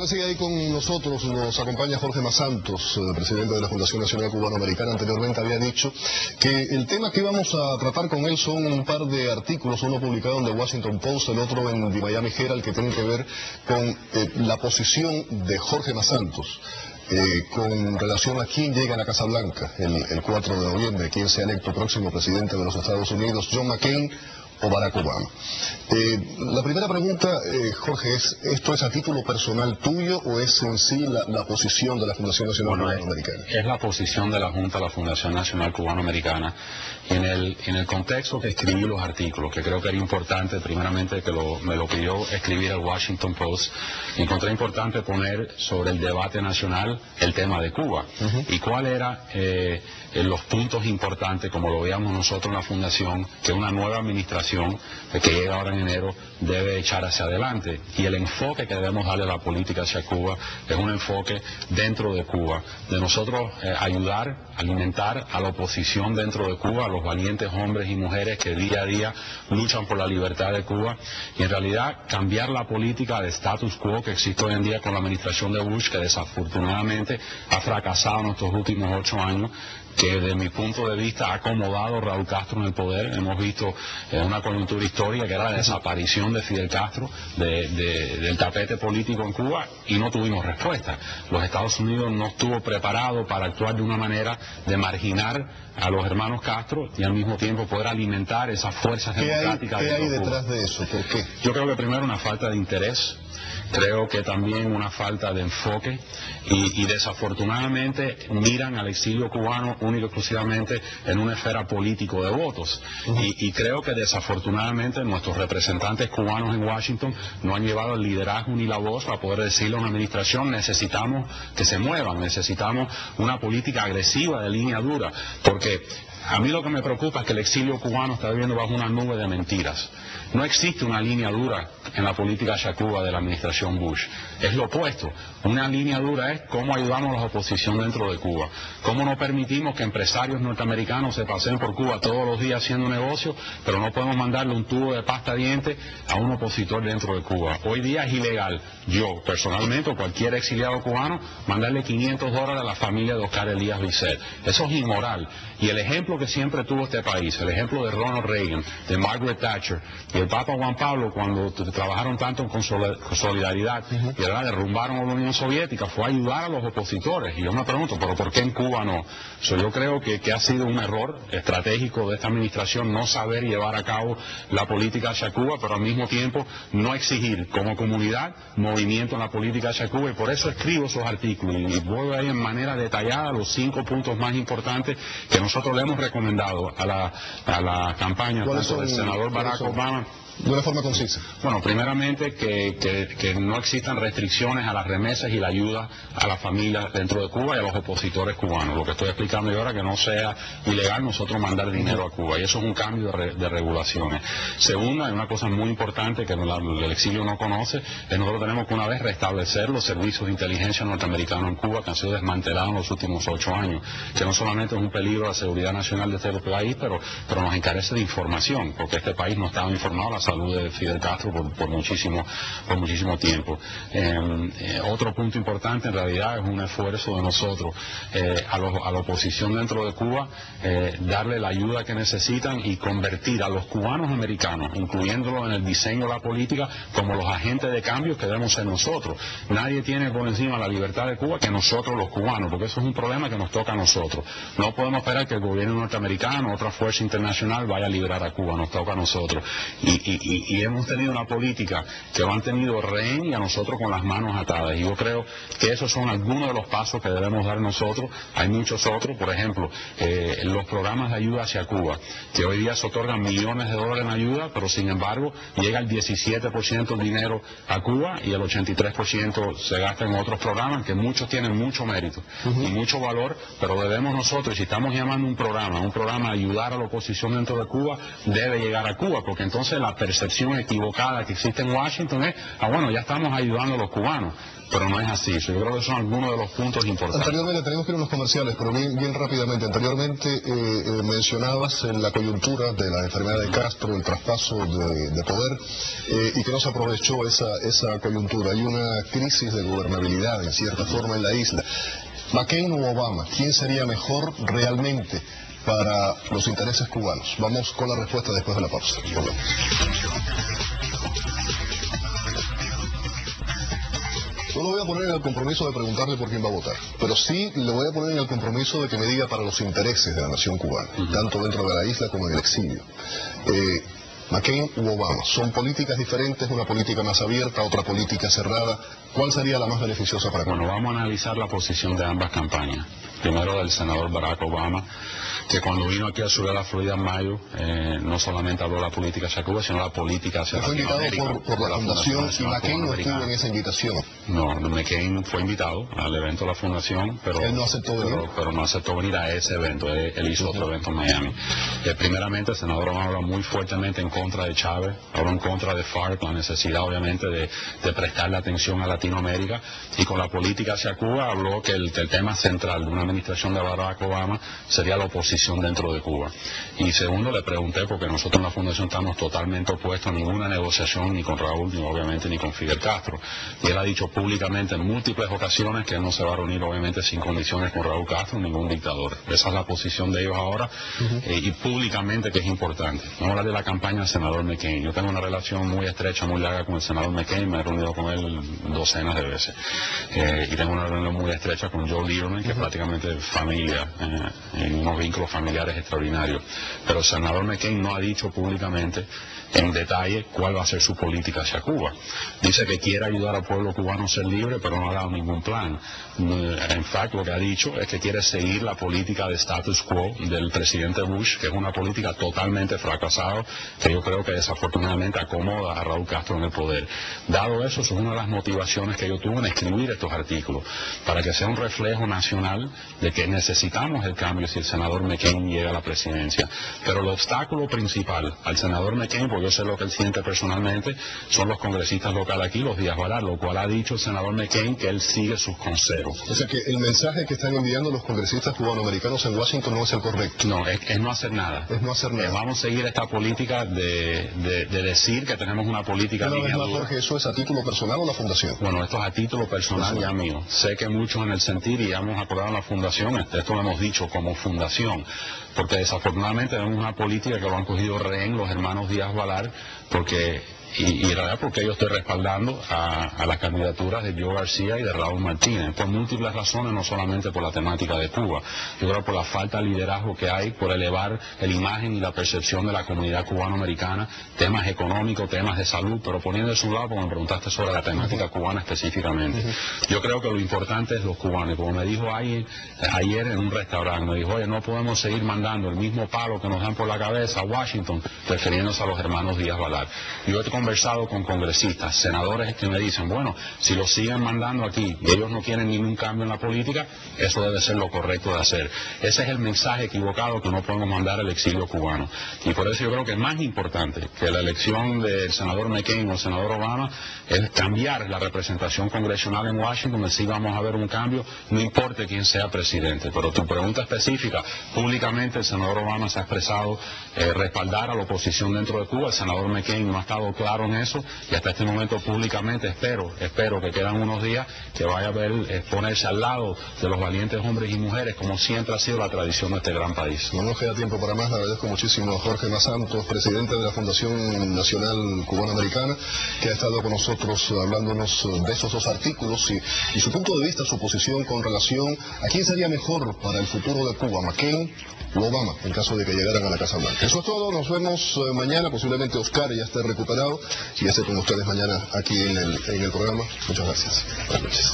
que sigue ahí con nosotros nos acompaña Jorge Masantos, presidente de la Fundación Nacional Cubano-Americana. Anteriormente había dicho que el tema que íbamos a tratar con él son un par de artículos, uno publicado en The Washington Post, el otro en The Miami Herald, que tienen que ver con la posición de Jorge Masantos. Con relación a quién llega a la Casa Blanca el 4 de noviembre, quién sea electo próximo presidente de los Estados Unidos, John McCain o Barack Obama. La primera pregunta, Jorge, ¿esto es a título personal tuyo o es en sí la posición de la Fundación Nacional Cubano-Americana? Es la posición de la Junta de la Fundación Nacional Cubano-Americana. En el contexto que escribí los artículos, que creo que era importante, primeramente que me lo pidió escribir el Washington Post, encontré importante poner sobre el debate nacional el tema de Cuba y cuál era los puntos importantes, como lo veíamos nosotros en la Fundación, que una nueva administración que llega ahora en enero debe echar hacia adelante, y el enfoque que debemos darle a la política hacia Cuba es un enfoque dentro de Cuba, de nosotros ayudar, alimentar a la oposición dentro de Cuba, a los valientes hombres y mujeres que día a día luchan por la libertad de Cuba, y en realidad cambiar la política de status quo que existe hoy en día con la administración de Bush, que desafortunadamente ha fracasado en estos últimos 8 años, que desde mi punto de vista ha acomodado a Raúl Castro en el poder. Hemos visto una coyuntura histórica que era la desaparición de Fidel Castro del tapete político en Cuba, y no tuvimos respuesta. Los Estados Unidos no estuvo preparado para actuar de una manera de marginar a los hermanos Castro y al mismo tiempo poder alimentar esas fuerzas democráticas. ¿Qué hay detrás de eso? ¿Por qué? Yo creo que primero una falta de interés. Creo que también una falta de enfoque y desafortunadamente miran al exilio cubano único y exclusivamente en una esfera político de votos. Y creo que desafortunadamente nuestros representantes cubanos en Washington no han llevado el liderazgo ni la voz para poder decirle a una administración: necesitamos que se muevan, necesitamos una política agresiva de línea dura, porque a mí lo que me preocupa es que el exilio cubano está viviendo bajo una nube de mentiras. No existe una línea dura en la política hacia Cuba de la administración Bush. Es lo opuesto. Una línea dura es cómo ayudamos a la oposición dentro de Cuba. Cómo no permitimos que empresarios norteamericanos se paseen por Cuba todos los días haciendo negocio, pero no podemos mandarle un tubo de pasta diente a un opositor dentro de Cuba. Hoy día es ilegal, yo personalmente o cualquier exiliado cubano, mandarle $500 a la familia de Oscar Elías Bisset. Eso es inmoral. Y el ejemplo que siempre tuvo este país, el ejemplo de Ronald Reagan, de Margaret Thatcher y el Papa Juan Pablo, cuando trabajaron tanto con solidaridad y ahora derrumbaron a la Unión Soviética, fue ayudar a los opositores. Y yo me pregunto, ¿pero por qué en Cuba no? Yo creo que ha sido un error estratégico de esta administración no saber llevar a cabo la política hacia Cuba, pero al mismo tiempo no exigir como comunidad movimiento en la política hacia Cuba, y por eso escribo esos artículos y voy ahí en manera detallada los 5 puntos más importantes que nosotros le hemos recomendado a la campaña tanto del senador Barack Obama. De una forma concisa. Bueno, primeramente que no existan restricciones a las remesas y la ayuda a las familias dentro de Cuba y a los opositores cubanos. Lo que estoy explicando yo ahora, que no sea ilegal nosotros mandar dinero a Cuba, y eso es un cambio de regulaciones. Segunda, hay una cosa muy importante que el exilio no conoce, es nosotros tenemos que una vez restablecer los servicios de inteligencia norteamericanos en Cuba, que han sido desmantelados en los últimos 8 años, que no solamente es un peligro a la seguridad nacional de este país, pero nos encarece de información, porque este país no estaba informado de la salud de Fidel Castro por muchísimo tiempo. Otro punto importante en realidad es un esfuerzo de nosotros a la oposición dentro de Cuba, darle la ayuda que necesitan y convertir a los cubanos americanos, incluyéndolos en el diseño de la política, como los agentes de cambio que debemos ser nosotros. Nadie tiene por encima la libertad de Cuba que nosotros los cubanos, porque eso es un problema que nos toca a nosotros. No podemos esperar que el gobierno norteamericano, otra fuerza internacional, vaya a liberar a Cuba, nos toca a nosotros. Y hemos tenido una política que lo han tenido rehén y a nosotros con las manos atadas. Y yo creo que esos son algunos de los pasos que debemos dar nosotros. Hay muchos otros, por ejemplo, los programas de ayuda hacia Cuba, que hoy día se otorgan millones de dólares en ayuda, pero sin embargo llega el 17% del dinero a Cuba y el 83% se gasta en otros programas, que muchos tienen mucho mérito y mucho valor, pero debemos nosotros, si estamos llamando un programa a ayudar a la oposición dentro de Cuba, debe llegar a Cuba, porque entonces la percepción equivocada que existe en Washington es, bueno, ya estamos ayudando a los cubanos. pero no es así. Yo creo que son algunos de los puntos importantes. Anteriormente, tenemos que ir a unos comerciales, pero bien rápidamente. Anteriormente mencionabas la coyuntura de la enfermedad de Castro, el traspaso de poder, y que no se aprovechó esa coyuntura. Hay una crisis de gobernabilidad, en cierta forma, en la isla. ¿McCain o Obama? ¿Quién sería mejor realmente para los intereses cubanos? Vamos con la respuesta después de la pausa. Volvemos. No lo voy a poner en el compromiso de preguntarle por quién va a votar, pero sí le voy a poner en el compromiso de que me diga para los intereses de la nación cubana, tanto dentro de la isla como en el exilio. ¿McCain u Obama? ¿Son políticas diferentes? ¿Una política más abierta, otra política cerrada? ¿Cuál sería la más beneficiosa para Cuba? Bueno, vamos a analizar la posición de ambas campañas. Primero del senador Barack Obama, que cuando vino aquí a subir a la Florida en mayo, no solamente habló de la política hacia Cuba, sino la política hacia Latinoamérica. Fue invitado por la Fundación, y McCain no estuvo en esa invitación. No, McCain fue invitado al evento de la Fundación, pero él no aceptó venir. Pero no aceptó venir a ese evento. Él hizo otro evento en Miami. Primeramente, el senador Obama habló muy fuertemente en contra de Chávez, habló en contra de FARC, la necesidad obviamente de prestarle atención a Latinoamérica, y con la política hacia Cuba habló que el tema central de una administración de Barack Obama sería la oposición dentro de Cuba. Y segundo, le pregunté, porque nosotros en la Fundación estamos totalmente opuestos a ninguna negociación, ni con Raúl, ni obviamente ni con Fidel Castro. Y él ha dicho públicamente en múltiples ocasiones que él no se va a reunir obviamente sin condiciones con Raúl Castro, ningún dictador. Esa es la posición de ellos ahora, y públicamente, que es importante. Vamos a hablar de la campaña del senador McCain. Yo tengo una relación muy estrecha, muy larga con el senador McCain, me he reunido con él docenas de veces. Y tengo una relación muy estrecha con Joe Lieberman, que es prácticamente familia, en unos vínculos familiares extraordinarios. Pero el senador McCain no ha dicho públicamente en detalle cuál va a ser su política hacia Cuba. Dice que quiere ayudar al pueblo cubano a ser libre, pero no ha dado ningún plan. En fact, lo que ha dicho es que quiere seguir la política de status quo del presidente Bush, que es una política totalmente fracasada, que yo creo que desafortunadamente acomoda a Raúl Castro en el poder. Dado eso, es una de las motivaciones que yo tuve en escribir estos artículos, para que sea un reflejo nacional de que necesitamos el cambio si el senador McCain llega a la presidencia. Pero el obstáculo principal al senador McCain, porque yo sé lo que él siente personalmente, son los congresistas locales aquí, los Díaz Balart, lo cual ha dicho el senador McCain que él sigue sus consejos. O sea que el mensaje que están enviando los congresistas cubanoamericanos en Washington no es el correcto. No, es no hacer nada. Es no hacer nada. Vamos a seguir esta política de decir que tenemos una política lineal. Jorge, ¿eso es a título personal o la Fundación? Bueno, esto es a título personal ya mío. Sé que muchos en el sentir, y ya hemos acordado en la Fundación, esto lo hemos dicho como Fundación, porque desafortunadamente vemos una política que lo han cogido rehén los hermanos Díaz Balart, porque y en realidad porque yo estoy respaldando a las candidaturas de Joe García y de Raúl Martínez, por múltiples razones, no solamente por la temática de Cuba. Yo creo por la falta de liderazgo que hay, por elevar la imagen y la percepción de la comunidad cubanoamericana, temas económicos, temas de salud, pero poniendo eso a un lado, como me preguntaste sobre la temática cubana específicamente. Yo creo que lo importante es los cubanos, como me dijo ayer en un restaurante, me dijo, oye, no podemos seguir mandando el mismo palo que nos dan por la cabeza a Washington, refiriéndose a los hermanos Díaz Balart. Yo he conversado con congresistas, senadores que me dicen, bueno, si lo siguen mandando aquí y ellos no quieren ningún cambio en la política, eso debe ser lo correcto de hacer. Ese es el mensaje equivocado que no podemos mandar al exilio cubano. Y por eso yo creo que es más importante que la elección del senador McCain o el senador Obama es cambiar la representación congresional en Washington, así vamos a ver un cambio, no importa quién sea presidente. Pero tu pregunta específica, públicamente el senador Obama se ha expresado respaldar a la oposición dentro de Cuba, el senador McCain no ha estado claro en eso, y hasta este momento públicamente espero que quedan unos días que vaya a ver ponerse al lado de los valientes hombres y mujeres, como siempre ha sido la tradición de este gran país. No nos queda tiempo para más. Le agradezco muchísimo a Jorge Masantos, presidente de la Fundación Nacional Cubanoamericana, que ha estado con nosotros hablándonos de esos dos artículos y su punto de vista, su posición con relación a quién sería mejor para el futuro de Cuba, McCain o Obama, en caso de que llegaran a la Casa Blanca. Eso es todo, nos vemos mañana, posiblemente Oscar ya esté recuperado y esté con ustedes mañana aquí en el programa. Muchas gracias. Buenas noches.